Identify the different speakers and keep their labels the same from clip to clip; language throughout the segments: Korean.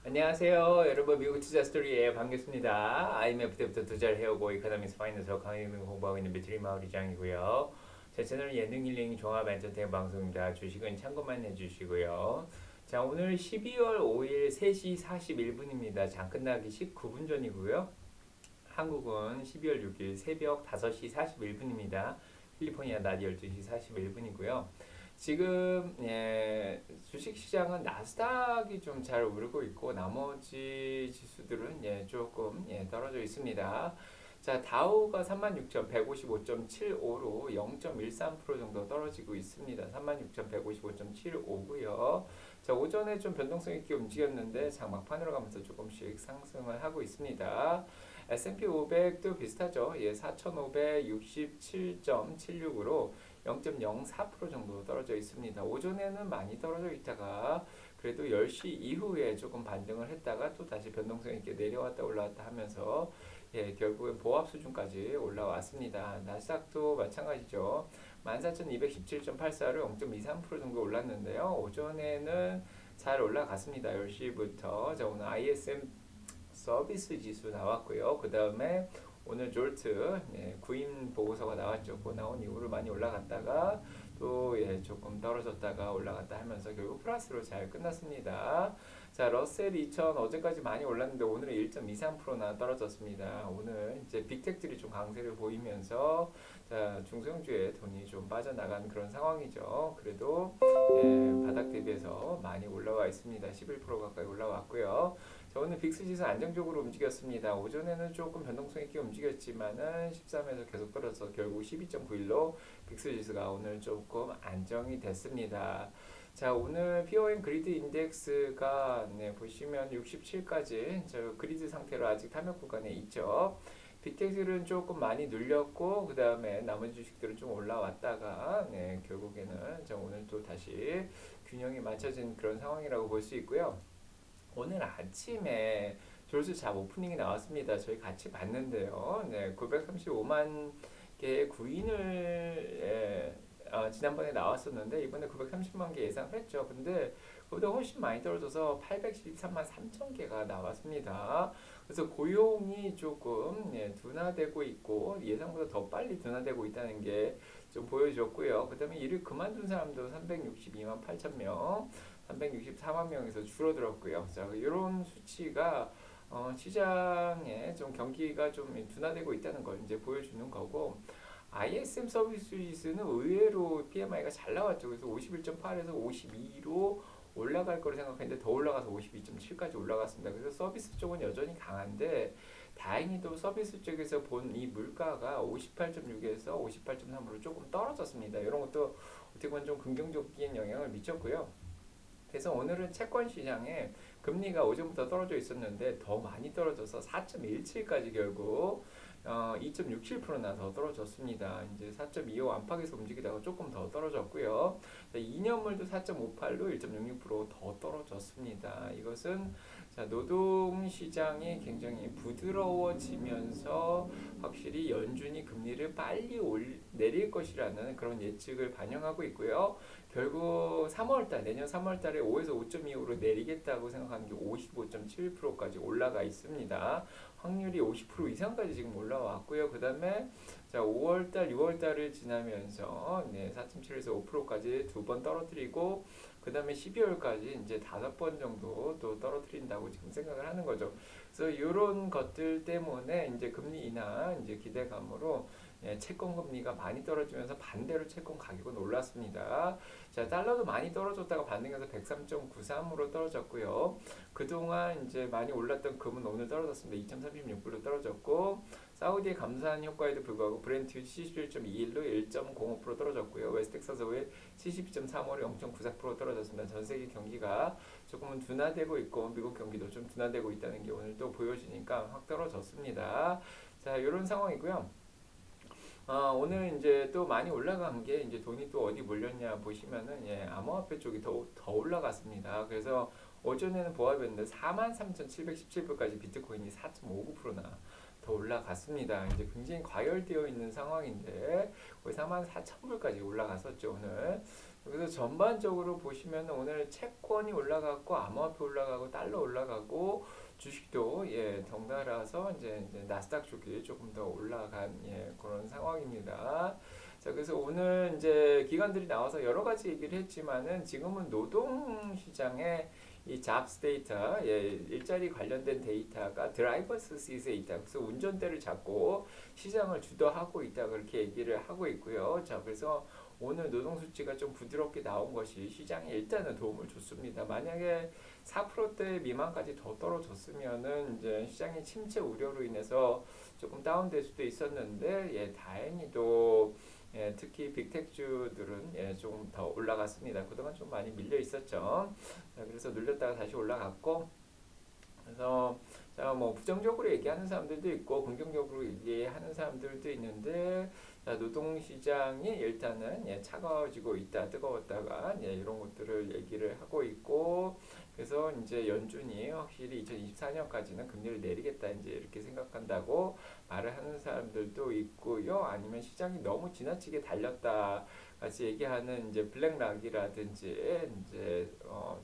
Speaker 1: 안녕하세요. 여러분 미국 투자 스토리에 반갑습니다. IMF 때부터 투자를 해오고 이코노미스 파이낸스 강의를 공부하고 있는 배트리 마을이장이고요. 제 채널은 예능 힐링 종합 엔터테인 방송입니다. 주식은 참고만 해주시고요. 자, 오늘 12월 5일 3시 41분입니다. 장 끝나기 19분 전이고요. 한국은 12월 6일 새벽 5시 41분입니다. 캘리포니아 낮 12시 41분이고요. 지금 주식시장은 나스닥이 좀 잘 오르고 있고 나머지 지수들은 조금 떨어져 있습니다. 자, 다우가 36,155.75로 0.13% 정도 떨어지고 있습니다. 36,155.75고요. 자, 오전에 좀 변동성 있게 움직였는데 장 막판으로 가면서 조금씩 상승을 하고 있습니다. S&P 500도 비슷하죠. 4,567.76으로 0.04% 정도 떨어져 있습니다. 오전에는 많이 떨어져 있다가 그래도 10시 이후에 조금 반등을 했다가 또 다시 변동성 있게 내려왔다 올라왔다 하면서 결국엔 보합 수준까지 올라왔습니다. 나스닥도 마찬가지죠. 14,217.84로 0.23% 정도 올랐는데요. 오전에는 잘 올라갔습니다. 10시부터. 자, 오늘 ISM 서비스 지수 나왔고요. 그 다음에 오늘 졸트 구인 보고서가 나왔죠. 그 나온 이후로 많이 올라갔다가 또 조금 떨어졌다가 올라갔다 하면서 결국 플러스로 잘 끝났습니다. 자, 러셀 2000 어제까지 많이 올랐는데 오늘은 1.23%나 떨어졌습니다. 오늘 이제 빅텍들이 좀 강세를 보이면서 자, 중소형주에 돈이 좀 빠져나간 그런 상황이죠. 그래도 바닥 대비해서 많이 올라와 있습니다. 11% 가까이 올라왔고요. 자, 오늘 빅스 지수 안정적으로 움직였습니다. 오전에는 조금 변동성 있게 움직였지만은 13에서 계속 떨어져서 결국 12.91로 빅스 지수가 오늘 조금 안정이 됐습니다. 자, 오늘 POM 그리드 인덱스가 보시면 67까지 저 그리드 상태로 아직 탐욕 구간에 있죠. 빅테크는 조금 많이 눌렸고 그 다음에 남은 주식들은 좀 올라왔다가 결국에는 오늘 또 다시 균형이 맞춰진 그런 상황이라고 볼 수 있고요. 오늘 아침에 졸스 잡 오프닝이 나왔습니다. 저희 같이 봤는데요. 935만 개의 구인을 지난번에 나왔었는데 이번에 930만 개 예상을 했죠. 근데 그보다 훨씬 많이 떨어져서 813만 3천 개가 나왔습니다. 그래서 고용이 조금 둔화되고 있고 예상보다 더 빨리 둔화되고 있다는 게 좀 보여줬고요. 그 다음에 일을 그만둔 사람도 362만 8천 명, 364만 명에서 줄어들었고요. 자, 이런 수치가 시장에 좀 경기가 좀 둔화되고 있다는 걸 이제 보여주는 거고 ISM 서비스는 의외로 PMI가 잘 나왔죠. 그래서 51.8에서 52로 올라갈 거를 생각했는데 더 올라가서 52.7까지 올라갔습니다. 그래서 서비스 쪽은 여전히 강한데 다행히도 서비스 쪽에서 본 이 물가가 58.6에서 58.3으로 조금 떨어졌습니다. 이런 것도 어떻게 보면 좀 긍정적인 영향을 미쳤고요. 그래서 오늘은 채권 시장에 금리가 오전부터 떨어져 있었는데 더 많이 떨어져서 4.17까지 결국 2.67%나 더 떨어졌습니다. 이제 4.25 안팎에서 움직이다가 조금 더 떨어졌고요. 2년물도 4.58로 1.66%더 떨어졌습니다. 이것은 자, 노동시장이 굉장히 부드러워지면서 확실히 연준이 금리를 빨리 내릴 것이라는 그런 예측을 반영하고 있고요. 결국 3월달 내년 3월달에 5에서 5.25로 내리겠다고 생각하는 게 55.7%까지 올라가 있습니다. 확률이 50% 이상까지 지금 올라왔고요. 그 다음에 자 5월달, 6월달을 지나면서 4.7에서 5%까지 두 번 떨어뜨리고 그 다음에 12월까지 이제 5번 정도 또 떨어뜨린다고 지금 생각을 하는 거죠. 그래서 이런 것들 때문에 이제 금리 인하 이제 기대감으로 채권 금리가 많이 떨어지면서 반대로 채권 가격은 올랐습니다. 자, 달러도 많이 떨어졌다가 반등해서 103.93으로 떨어졌고요. 그동안 이제 많이 올랐던 금은 오늘 떨어졌습니다. 2.36불로 떨어졌고 사우디의 감산 효과에도 불구하고 브렌트 71.21로 1.05% 떨어졌고요. 웨스텍사스 오일 72.35로 0.94% 떨어졌습니다. 전 세계 경기가 조금은 둔화되고 있고 미국 경기도 좀 둔화되고 있다는 게 오늘 또 보여지니까 확 떨어졌습니다. 자, 이런 상황이고요. 오늘 이제 또 많이 올라간 게 이제 돈이 또 어디 몰렸냐 보시면은 암호화폐 쪽이 더 올라갔습니다. 그래서 오전에는 보합이었는데 43,717불까지 비트코인이 4.59%나 더 올라갔습니다. 이제 굉장히 과열되어 있는 상황인데 거의 44,000불까지 올라갔었죠 오늘. 그래서 전반적으로 보시면 오늘 채권이 올라갔고 암호화폐 올라가고 달러 올라가고 주식도 덩달아서 이제 나스닥 쪽이 조금 더 올라간 그런 상황입니다. 자, 그래서 오늘 이제 기관들이 나와서 여러 가지 얘기를 했지만은 지금은 노동 시장에 이 잡스 데이터, 일자리 관련된 데이터가 드라이버스 시스에 있다. 그래서 운전대를 잡고 시장을 주도하고 있다. 그렇게 얘기를 하고 있고요. 자, 그래서 오늘 노동 수치가 좀 부드럽게 나온 것이 시장에 일단은 도움을 줬습니다. 만약에 4%대 미만까지 더 떨어졌으면은 이제 시장의 침체 우려로 인해서 조금 다운될 수도 있었는데 다행히도 특히 빅텍주들은 조금 더 올라갔습니다. 그동안 좀 많이 밀려 있었죠. 자, 그래서 눌렸다가 다시 올라갔고 그래서 자, 뭐 부정적으로 얘기하는 사람들도 있고 긍정적으로 얘기하는 사람들도 있는데 자, 노동시장이 일단은 차가워지고 있다, 뜨거웠다가 이런 것들을 얘기를 하고 있고 그래서 이제 연준이 확실히 2024년까지는 금리를 내리겠다 이제 이렇게 생각한다고 말을 하는 사람들도 있고요. 아니면 시장이 너무 지나치게 달렸다 같이 얘기하는 이제 블랙락이라든지 이제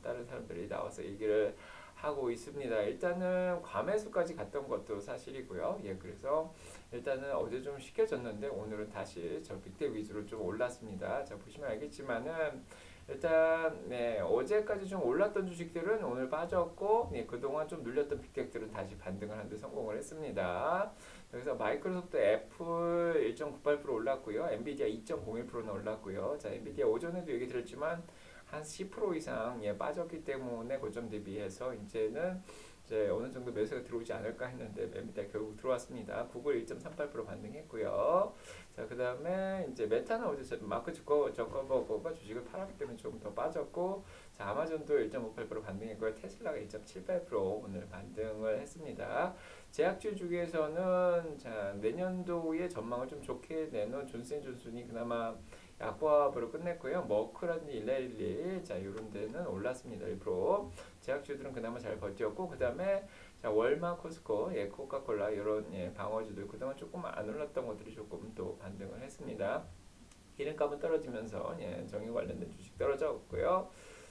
Speaker 1: 다른 사람들이 나와서 얘기를 하고 있습니다. 일단은 과매수까지 갔던 것도 사실이고요. 그래서 일단은 어제 좀 식혀졌는데 오늘은 다시 저 빅텍 위주로 좀 올랐습니다. 자, 보시면 알겠지만은 일단 어제까지 좀 올랐던 주식들은 오늘 빠졌고 그동안 좀 눌렸던 빅텍들은 다시 반등을 하는 데 성공을 했습니다. 그래서 마이크로소프트 애플 1.98% 올랐고요. 엔비디아 2.01%는 올랐고요. 자, 엔비디아 오전에도 얘기 드렸지만 한 10% 이상 빠졌기 때문에 고점 대비해서 이제 어느 정도 매수가 들어오지 않을까 했는데 엔비디아 결국 들어왔습니다. 구글 1.38% 반등했고요. 자, 그다음에 이제 메타는 어제 마크 저커버거가 주식을 팔았기 때문에 조금 더 빠졌고, 자, 아마존도 1.58% 반등했고요. 테슬라가 1.78% 오늘 반등을 했습니다. 제약주 중에서는 자, 내년도의 전망을 좀 좋게 내놓은 존슨앤존슨이 그나마 약보합으로 끝냈고요. 머크라든지 일라일리 자 이런 데는 올랐습니다. 1%. 제약주들은 그나마 잘 버텼고 그 다음에 자 월마, 코스코, 코카콜라 이런 방어주들 그동안 조금 안 올랐던 것들이 조금 또 반등을 했습니다. 기름값은 떨어지면서 정유 관련된 주식 떨어졌고요.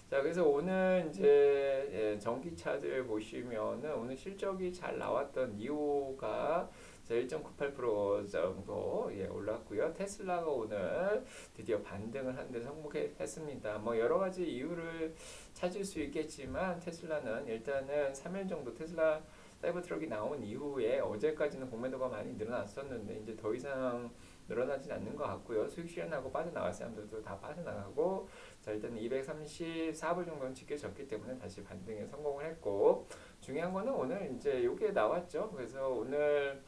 Speaker 1: 자, 그래서 오늘 이제 전기차들 보시면은 오늘 실적이 잘 나왔던 니오가 1.98% 정도 올랐고요. 테슬라가 오늘 드디어 반등을 하는데 성공했습니다. 뭐 여러 가지 이유를 찾을 수 있겠지만 테슬라는 일단은 3일 정도 테슬라 사이버 트럭이 나온 이후에 어제까지는 공매도가 많이 늘어났었는데 이제 더 이상 늘어나진 않는 것 같고요. 수익 실현하고 빠져나갈 사람들도 다 빠져나가고 자 일단 234불 정도는 지켜졌기 때문에 다시 반등에 성공을 했고 중요한 거는 오늘 이제 요게 나왔죠. 그래서 오늘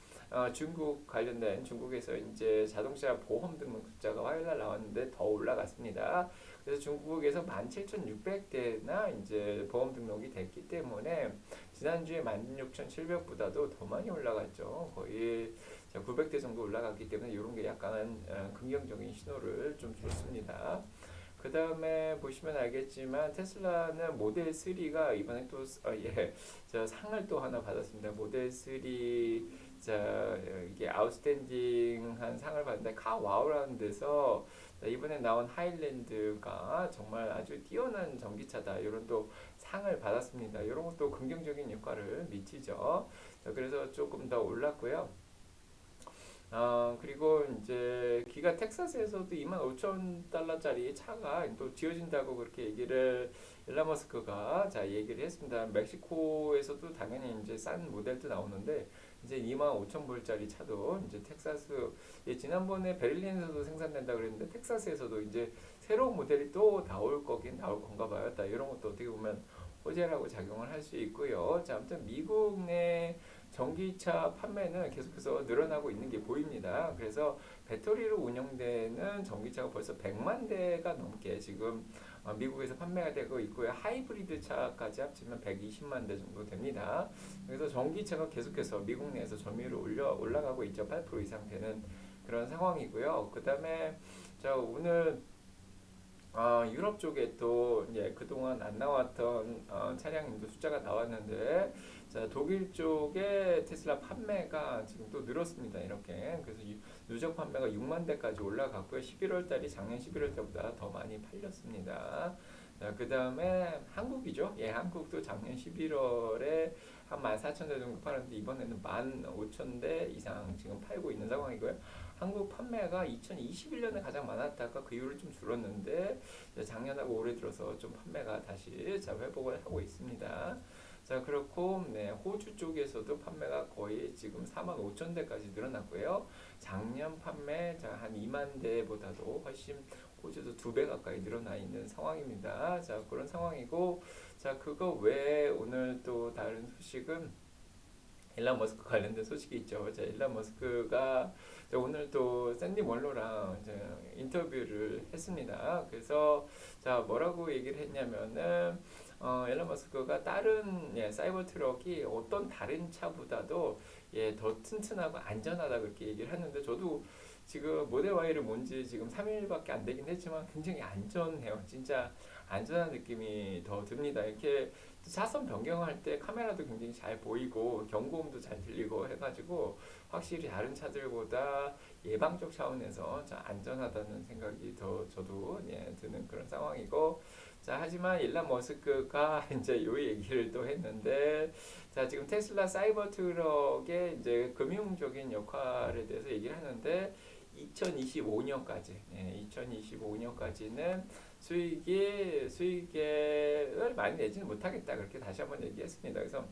Speaker 1: 중국 관련된 중국에서 이제 자동차 보험 등록 숫자가 화요일날 나왔는데 더 올라갔습니다. 그래서 중국에서 17,600대나 이제 보험 등록이 됐기 때문에 지난주에 16,700보다도 더 많이 올라갔죠. 거의 900대 정도 올라갔기 때문에 이런 게 약간 긍정적인 신호를 좀 줬습니다. 그 다음에 보시면 알겠지만 테슬라는 모델 3가 이번에 또 저 상을 또 하나 받았습니다. 모델 3 자 이게 아웃스탠딩한 상을 받는데 카와우라는 데서 이번에 나온 하일랜드가 정말 아주 뛰어난 전기차다 이런 또 상을 받았습니다. 이런 것도 긍정적인 효과를 미치죠. 자, 그래서 조금 더 올랐고요. 그리고 이제 기가 텍사스에서도 25,000달러짜리 차가 또 지어진다고 그렇게 얘기를 일론 머스크가 자 얘기를 했습니다. 멕시코에서도 당연히 이제 싼 모델도 나오는데 이제 25,000불짜리 차도 이제 텍사스 지난번에 베를린에서도 생산된다 그랬는데 텍사스에서도 이제 새로운 모델이 또 나올 거긴 나올 건가 봐요. 이런 것도 어떻게 보면 호재라고 작용을 할 수 있고요. 자, 아무튼 미국 내 전기차 판매는 계속해서 늘어나고 있는 게 보입니다. 그래서 배터리로 운영되는 전기차가 벌써 100만 대가 넘게 지금 미국에서 판매가 되고 있고요. 하이브리드 차까지 합치면 120만 대 정도 됩니다. 그래서 전기차가 계속해서 미국 내에서 점유율이 올라가고 있죠. 8% 이상 되는 그런 상황이고요. 그 다음에 자 오늘 유럽 쪽에 또 이제 그동안 안 나왔던 차량도 숫자가 나왔는데, 자, 독일 쪽에 테슬라 판매가 지금 또 늘었습니다. 이렇게. 그래서 누적 판매가 6만 대까지 올라갔고요. 11월 달이 작년 11월 달보다 더 많이 팔렸습니다. 자, 그 다음에 한국이죠. 예, 한국도 작년 11월에 한 14,000대 정도 팔았는데 이번에는 15,000대 이상 지금 팔고 있는 상황이고요. 한국 판매가 2021년에 가장 많았다가 그 이후로 좀 줄었는데 작년하고 올해 들어서 좀 판매가 다시 자 회복을 하고 있습니다. 자, 그렇고 네, 호주 쪽에서도 판매가 거의 지금 4만 5천 대까지 늘어났고요. 작년 판매 한 2만 대보다도 훨씬 호주도 2배 가까이 늘어나 있는 상황입니다. 자, 그런 상황이고, 자, 그거 외에 오늘 또 다른 소식은 일론 머스크 관련된 소식이 있죠. 자, 일론 머스크가 오늘 또 샌디 멀로랑 이제 인터뷰를 했습니다. 그래서 자, 뭐라고 얘기를 했냐면은 일론 머스크가 다른 사이버 트럭이 어떤 다른 차보다도 더 튼튼하고 안전하다 그렇게 얘기를 했는데 저도 지금 모델 Y를 뭔지 지금 3일밖에 안 되긴 했지만 굉장히 안전해요. 진짜 안전한 느낌이 더 듭니다. 이렇게 차선 변경할 때 카메라도 굉장히 잘 보이고 경고음도 잘 들리고 해가지고 확실히 다른 차들보다 예방적 차원에서 안전하다는 생각이 더 저도 드는 그런 상황이고, 자, 하지만 일론 머스크가 이제 요 얘기를 또 했는데, 자, 지금 테슬라 사이버 트럭의 이제 금융적인 역할에 대해서 얘기를 하는데 2025년까지 2025년까지는 수익을 많이 내지는 못하겠다 그렇게 다시 한번 얘기했습니다. 그래서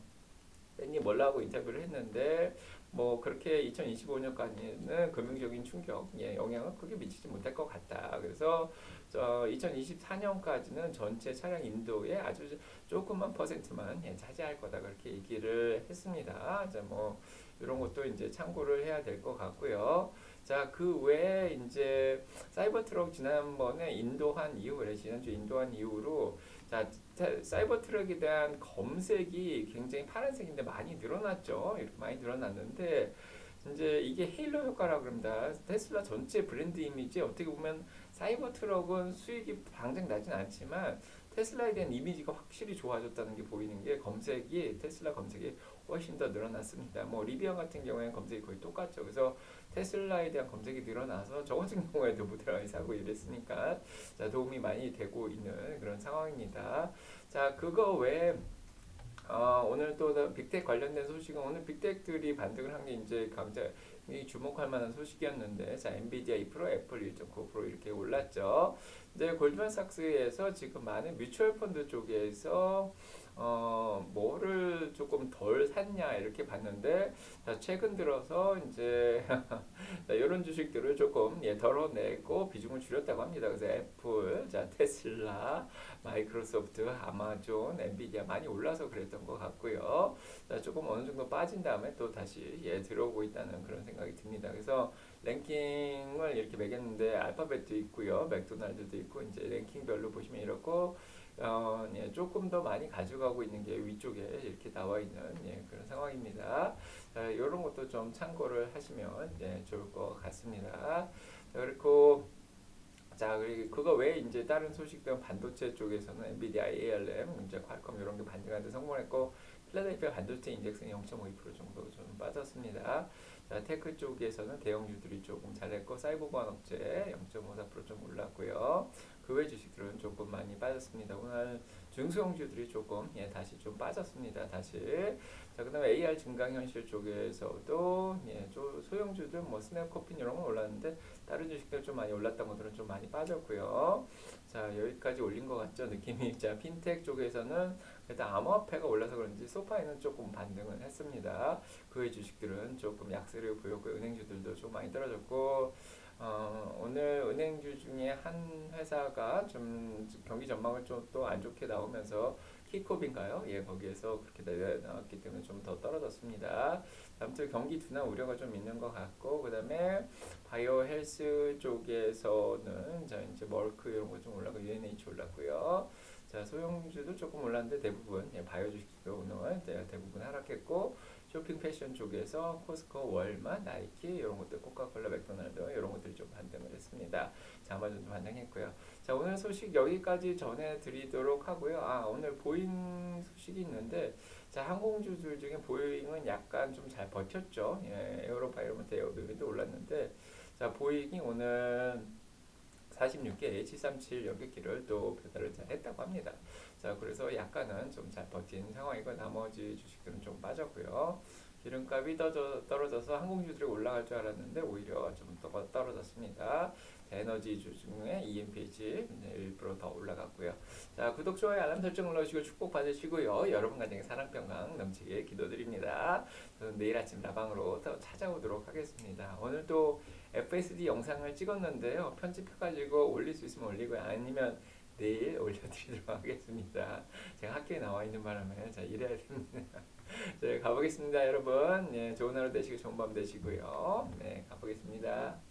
Speaker 1: 팬이 뭘라고 인터뷰를 했는데 뭐 그렇게 2025년까지는 금융적인 충격 영향을 크게 미치지 못할 것 같다. 그래서 2024년까지는 전체 차량 인도에 아주 조금만 퍼센트만 차지할 거다 그렇게 얘기를 했습니다. 자, 뭐 이런 것도 이제 참고를 해야 될 것 같고요. 자, 그 외에 이제 사이버 트럭 지난번에 인도한 이후에 지난주 인도한 이후로 자, 사이버 트럭에 대한 검색이 굉장히 파란색인데 많이 늘어났죠. 이렇게 많이 늘어났는데 이제 이게 헤일로 효과라고 그럽니다. 테슬라 전체 브랜드 이미지 어떻게 보면 사이버 트럭은 수익이 당장 나진 않지만 테슬라에 대한 이미지가 확실히 좋아졌다는 게 보이는 게 테슬라 검색이 훨씬 더 늘어났습니다. 뭐 리비안 같은 경우에는 검색이 거의 똑같죠. 그래서 테슬라에 대한 검색이 늘어나서 저 같은 경우에도 모델 Y 사고 이랬으니까 자, 도움이 많이 되고 있는 그런 상황입니다. 자, 그거 외에 오늘 또 빅텍 관련된 소식은 오늘 빅텍들이 반등을 한 게 이제 굉장히 주목할 만한 소식이었는데 자, 엔비디아 2%, 애플 1.9% 이렇게 올랐죠. 이제 골드만삭스에서 지금 많은 뮤추얼 펀드 쪽에서 뭐를 조금 덜 샀냐 이렇게 봤는데 자, 최근 들어서 이제 이런 주식들을 조금 덜어내고 비중을 줄였다고 합니다. 그래서 애플, 자, 테슬라, 마이크로소프트, 아마존, 엔비디아 많이 올라서 그랬던 것 같고요. 자, 조금 어느 정도 빠진 다음에 또 다시 들어오고 있다는 그런 생각이 듭니다. 그래서 랭킹을 이렇게 매겼는데 알파벳도 있고요, 맥도날드도 있고 이제 랭킹별로 보시면 이렇고 조금 더 많이 가져가고 있는 게 위쪽에 이렇게 나와 있는 그런 상황입니다. 자, 이런 것도 좀 참고를 하시면 좋을 것 같습니다. 자, 그리고 자, 그리고 그거 외에 이제 다른 소식들은 반도체 쪽에서는 엔비디아, ARM, 이제 퀄컴 이런 게 반등하는데 성공했고 필라델피아 반도체 인덱스는 0.52% 정도 좀 빠졌습니다. 자, 테크 쪽에서는 대형주들이 조금 잘했고 사이버보안 업체 0.54%좀 올랐고요. 그 외 주식들은 조금 많이 빠졌습니다. 오늘 중소형주들이 조금 다시 좀 빠졌습니다. 다시. 자, 그다음에 AR 증강현실 쪽에서도 소형주들 뭐 스냅커피 이런 건 올랐는데 다른 주식들 좀 많이 올랐던 것들은 좀 많이 빠졌고요. 자, 여기까지 올린 것 같죠? 느낌이. 자, 핀텍 쪽에서는 일단 암호화폐가 올라서 그런지 소파이는 조금 반등을 했습니다. 그 외 주식들은 조금 약세를 보였고 은행주들도 좀 많이 떨어졌고 오늘 은행주 중에 한 회사가 좀 경기 전망을 좀 또 안 좋게 나오면서 키콥인가요? 예, 거기에서 그렇게 나왔기 때문에 좀 더 떨어졌습니다. 아무튼 경기 둔화 우려가 좀 있는 것 같고 그다음에 바이오 헬스 쪽에서는 자 이제 멀크 이런 거 좀 올라가 UNH 올랐고요. 자, 소형주도 조금 올랐는데 대부분 바이오 주식도 오늘 대부분 하락했고 쇼핑 패션 쪽에서 코스코, 월마, 나이키 이런 것들, 코카콜라, 맥도날드 이런 것들이 좀 반등을 했습니다. 자, 아마존도 반등했고요. 자, 오늘 소식 여기까지 전해드리도록 하고요. 오늘 보잉 소식이 있는데, 자, 항공주들 중에 보잉은 약간 좀 잘 버텼죠. 예, 에어로파이로메트 에어비도 올랐는데, 자, 보잉이 오늘 46개 H377 여객기를 또 배달을 잘 했다고 합니다. 자, 그래서 약간은 좀 잘 버틴 상황이고 나머지 주식들은 좀 빠졌고요. 기름값이 떨어져서 항공주들이 올라갈 줄 알았는데 오히려 좀 더 떨어졌습니다. 에너지주 중에 EMPH 1% 더 올라갔고요. 자, 구독, 좋아요, 알람 설정 눌러주시고 축복 받으시고요. 여러분 가정의 사랑 평강 넘치게 기도드립니다. 저는 내일 아침 라방으로 더 찾아오도록 하겠습니다. 오늘도 FSD 영상을 찍었는데요. 편집해가지고 올릴 수 있으면 올리고요. 아니면 내일 올려드리도록 하겠습니다. 제가 학교에 나와 있는 바람에 자, 일해야 됩니다. 자, 가보겠습니다, 여러분. 네, 좋은 하루 되시고 좋은 밤 되시고요. 네, 가보겠습니다.